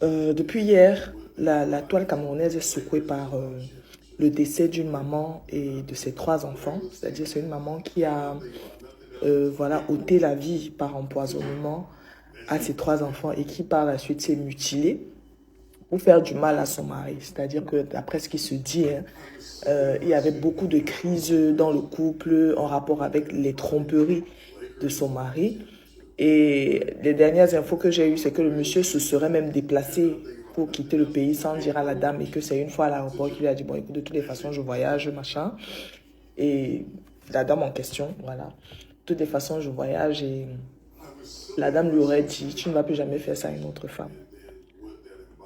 Depuis hier, la toile camerounaise est secouée par le décès d'une maman et de ses trois enfants. C'est-à-dire, c'est une maman qui a voilà, ôté la vie par empoisonnement à ses trois enfants et qui par la suite s'est mutilée pour faire du mal à son mari. C'est-à-dire que d'après ce qui se dit, hein, il y avait beaucoup de crises dans le couple en rapport avec les tromperies de son mari. Et les dernières infos que j'ai eues, c'est que le monsieur se serait même déplacé pour quitter le pays sans dire à la dame et que c'est une fois à l'aéroport qu'il lui a dit, bon, écoute, de toutes les façons, je voyage, machin. Et la dame en question, voilà. De toutes les façons, je voyage et la dame lui aurait dit, tu ne vas plus jamais faire ça à une autre femme.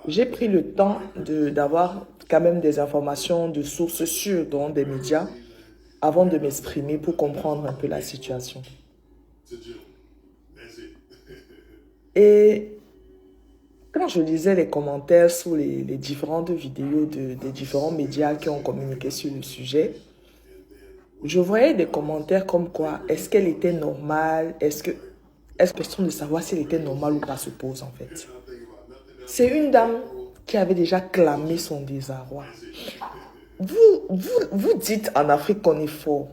J'ai pris le temps d'avoir quand même des informations de sources sûres dans des médias avant de m'exprimer pour comprendre un peu la situation. Et quand je lisais les commentaires sous les différentes vidéos des différents médias qui ont communiqué sur le sujet, je voyais des commentaires comme quoi, est-ce qu'elle était normale? Est-ce question de savoir si elle était normale ou pas se pose en fait. C'est une dame qui avait déjà clamé son désarroi. Vous dites en Afrique qu'on est fort,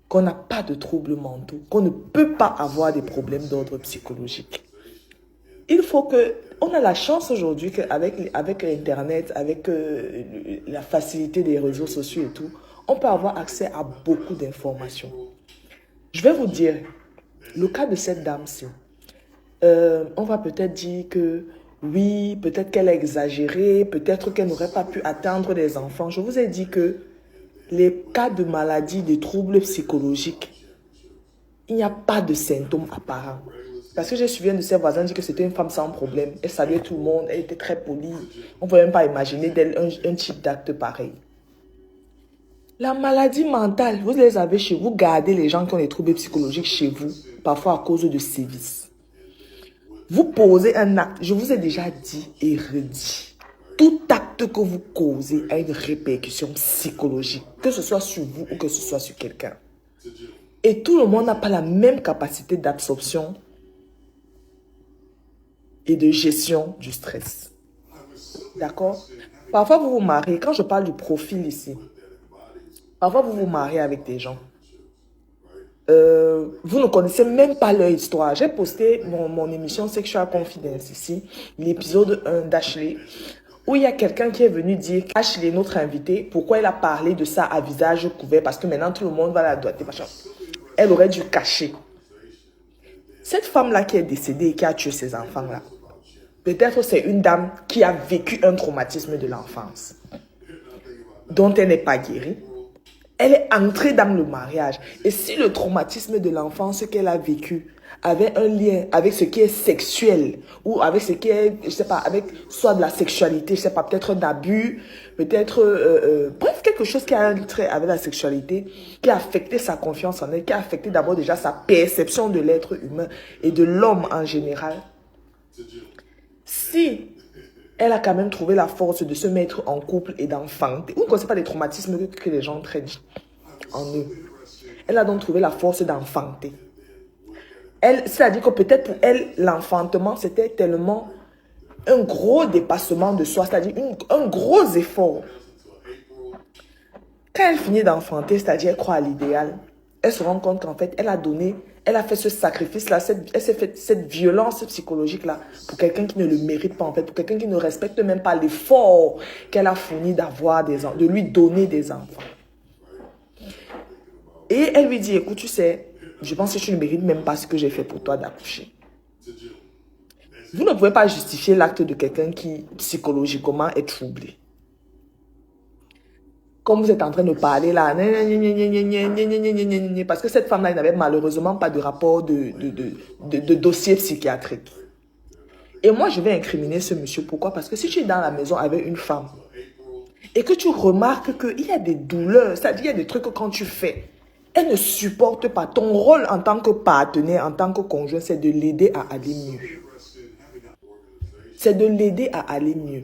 qu'on n'a pas de troubles mentaux, qu'on ne peut pas avoir des problèmes d'ordre psychologique. Il faut que... On a la chance aujourd'hui avec Internet, avec la facilité des réseaux sociaux et tout, on peut avoir accès à beaucoup d'informations. Je vais vous dire, le cas de cette dame-ci, on va peut-être dire que oui, peut-être qu'elle a exagéré, peut-être qu'elle n'aurait pas pu atteindre des enfants. Je vous ai dit que les cas de maladie, de troubles psychologiques, il n'y a pas de symptômes apparents. Parce que j'ai suivi un de ses voisins dire que c'était une femme sans problème. Elle saluait tout le monde, elle était très polie. On ne pouvait même pas imaginer d'elle un type d'acte pareil. La maladie mentale, vous les avez chez vous, gardez les gens qui ont des troubles psychologiques chez vous, parfois à cause de sévices. Vous posez un acte, je vous ai déjà dit et redit, tout acte que vous causez a une répercussion psychologique, que ce soit sur vous ou que ce soit sur quelqu'un. Et tout le monde n'a pas la même capacité d'absorption et de gestion du stress. D'accord? Parfois, vous vous mariez, quand je parle du profil ici, parfois vous vous mariez avec des gens. Vous ne connaissez même pas leur histoire. J'ai posté mon émission Sexual Confidence ici, l'épisode 1 d'Ashley, où il y a quelqu'un qui est venu dire qu'Ashley, notre invitée, pourquoi elle a parlé de ça à visage couvert, parce que maintenant tout le monde va la doiter, machin. Elle aurait dû cacher. Cette femme-là qui est décédée et qui a tué ses enfants-là, peut-être c'est une dame qui a vécu un traumatisme de l'enfance, dont elle n'est pas guérie. Elle est entrée dans le mariage. Et si le traumatisme de l'enfance qu'elle a vécu avait un lien avec ce qui est sexuel, ou avec ce qui est, je sais pas, avec soit de la sexualité, je sais pas, peut-être d'abus, peut-être, bref, quelque chose qui a un trait avec la sexualité, qui a affecté sa confiance en elle, qui a affecté d'abord déjà sa perception de l'être humain et de l'homme en général. Si elle a quand même trouvé la force de se mettre en couple et d'enfanter, vous ne connaissez pas les traumatismes que les gens traînent en eux. Elle a donc trouvé la force d'enfanter. C'est-à-dire que peut-être pour elle, l'enfantement, c'était tellement un gros dépassement de soi, c'est-à-dire un gros effort. Quand elle finit d'enfanter, c'est-à-dire elle croit à l'idéal, elle se rend compte qu'en fait, elle a fait ce sacrifice-là, elle s'est fait cette violence psychologique-là pour quelqu'un qui ne le mérite pas, en fait, pour quelqu'un qui ne respecte même pas l'effort qu'elle a fourni de lui donner des enfants. Et elle lui dit, écoute, tu sais, je pense que tu ne mérites même pas ce que j'ai fait pour toi d'accoucher. Vous ne pouvez pas justifier l'acte de quelqu'un qui, psychologiquement, est troublé. Comme vous êtes en train de parler là, parce que cette femme-là n'avait malheureusement pas de rapport de dossier psychiatrique. Et moi, je vais incriminer ce monsieur. Pourquoi? Parce que si tu es dans la maison avec une femme et que tu remarques qu'il y a des douleurs, c'est-à-dire il y a des trucs que quand tu fais, elle ne supporte pas. Ton rôle en tant que partenaire, en tant que conjoint, c'est de l'aider à aller mieux. C'est de l'aider à aller mieux.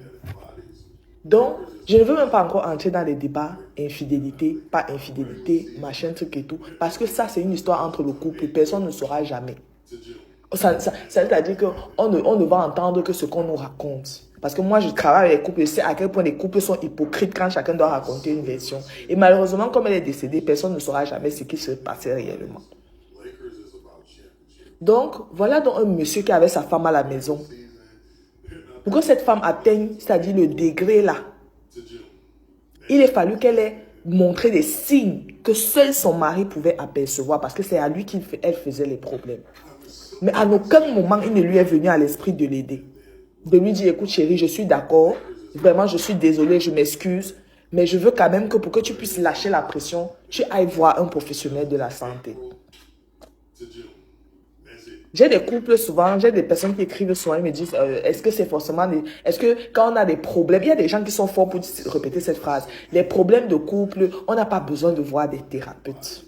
Donc, je ne veux même pas encore entrer dans les débats infidélité, pas infidélité, machin, truc et tout. Parce que ça, c'est une histoire entre le couple. Personne ne saura jamais. C'est-à-dire on ne va entendre que ce qu'on nous raconte. Parce que moi, je travaille avec les couples, je sais à quel point les couples sont hypocrites quand chacun doit raconter une version. Et malheureusement, comme elle est décédée, personne ne saura jamais ce qui se passait réellement. Donc, voilà donc un monsieur qui avait sa femme à la maison. Pour que cette femme atteigne, c'est-à-dire le degré là, il a fallu qu'elle ait montré des signes que seul son mari pouvait apercevoir parce que c'est à lui qu'elle faisait les problèmes. Mais à aucun moment, il ne lui est venu à l'esprit de l'aider. De lui dire, écoute chérie, je suis d'accord, vraiment je suis désolée, je m'excuse, mais je veux quand même que pour que tu puisses lâcher la pression, tu ailles voir un professionnel de la santé. J'ai des couples souvent, j'ai des personnes qui écrivent souvent, ils me disent, est-ce que c'est forcément est-ce que quand on a des problèmes, il y a des gens qui sont forts pour répéter cette phrase, les problèmes de couple, on n'a pas besoin de voir des thérapeutes.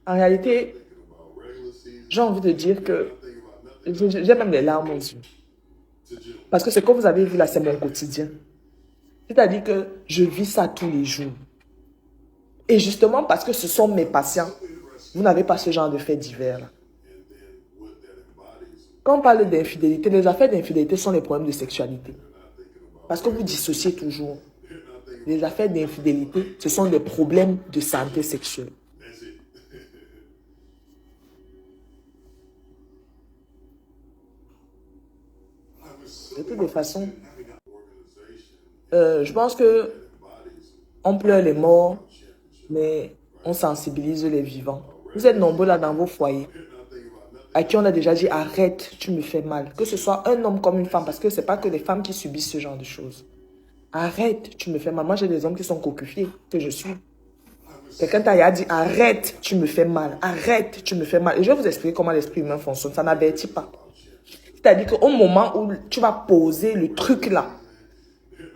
En réalité, j'ai envie de dire que j'ai même les larmes aux yeux. Parce que ce que vous avez vu là, c'est mon quotidien. C'est-à-dire que je vis ça tous les jours. Et justement parce que ce sont mes patients, vous n'avez pas ce genre de faits divers là. Quand on parle d'infidélité, les affaires d'infidélité sont les problèmes de sexualité. Parce que vous dissociez toujours. Les affaires d'infidélité, ce sont des problèmes de santé sexuelle. De toutes les façons, je pense que on pleure les morts, mais on sensibilise les vivants. Vous êtes nombreux là dans vos foyers, à qui on a déjà dit arrête, tu me fais mal. Que ce soit un homme comme une femme, parce que ce n'est pas que les femmes qui subissent ce genre de choses. Arrête, tu me fais mal. Moi, j'ai des hommes qui sont cocufiés, que je suis. Quelqu'un t'a dit arrête, tu me fais mal. Arrête, tu me fais mal. Et je vais vous expliquer comment l'esprit humain fonctionne. Ça n'avertit pas. C'est-à-dire qu'au moment où tu vas poser le truc là,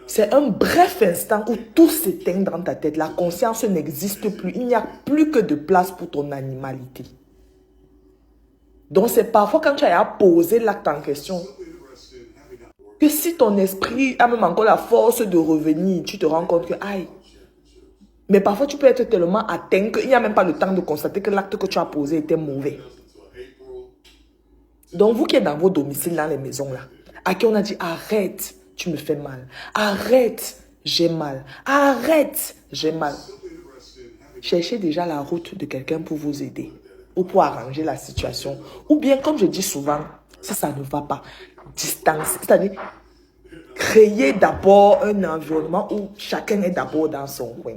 c'est un bref instant où tout s'éteint dans ta tête. La conscience n'existe plus. Il n'y a plus que de place pour ton animalité. Donc c'est parfois quand tu as posé l'acte en question que si ton esprit a même encore la force de revenir, tu te rends compte que aïe. Mais parfois tu peux être tellement atteint qu'il n'y a même pas le temps de constater que l'acte que tu as posé était mauvais. Donc vous qui êtes dans vos domiciles, dans les maisons là, à qui on a dit arrête, tu me fais mal. Arrête, j'ai mal. Arrête, j'ai mal. Cherchez déjà la route de quelqu'un pour vous aider ou pour arranger la situation. Ou bien, comme je dis souvent, si ça ne va pas, distance. C'est-à-dire, créer d'abord un environnement où chacun est d'abord dans son coin.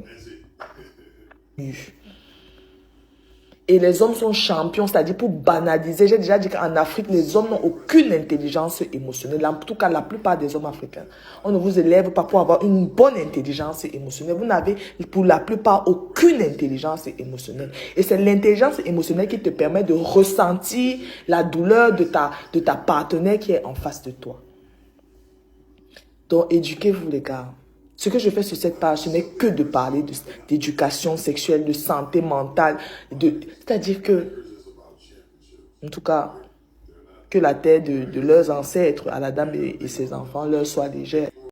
Et les hommes sont champions, c'est-à-dire pour banaliser. J'ai déjà dit qu'en Afrique, les hommes n'ont aucune intelligence émotionnelle. En tout cas, la plupart des hommes africains. On ne vous élève pas pour avoir une bonne intelligence émotionnelle. Vous n'avez pour la plupart aucune intelligence émotionnelle. Et c'est l'intelligence émotionnelle qui te permet de ressentir la douleur de ta partenaire qui est en face de toi. Donc, éduquez-vous les gars. Ce que je fais sur cette page, ce n'est que de parler d'éducation sexuelle, de santé mentale. C'est-à-dire que, en tout cas, que la terre de leurs ancêtres, à la dame et ses enfants, leur soit légère.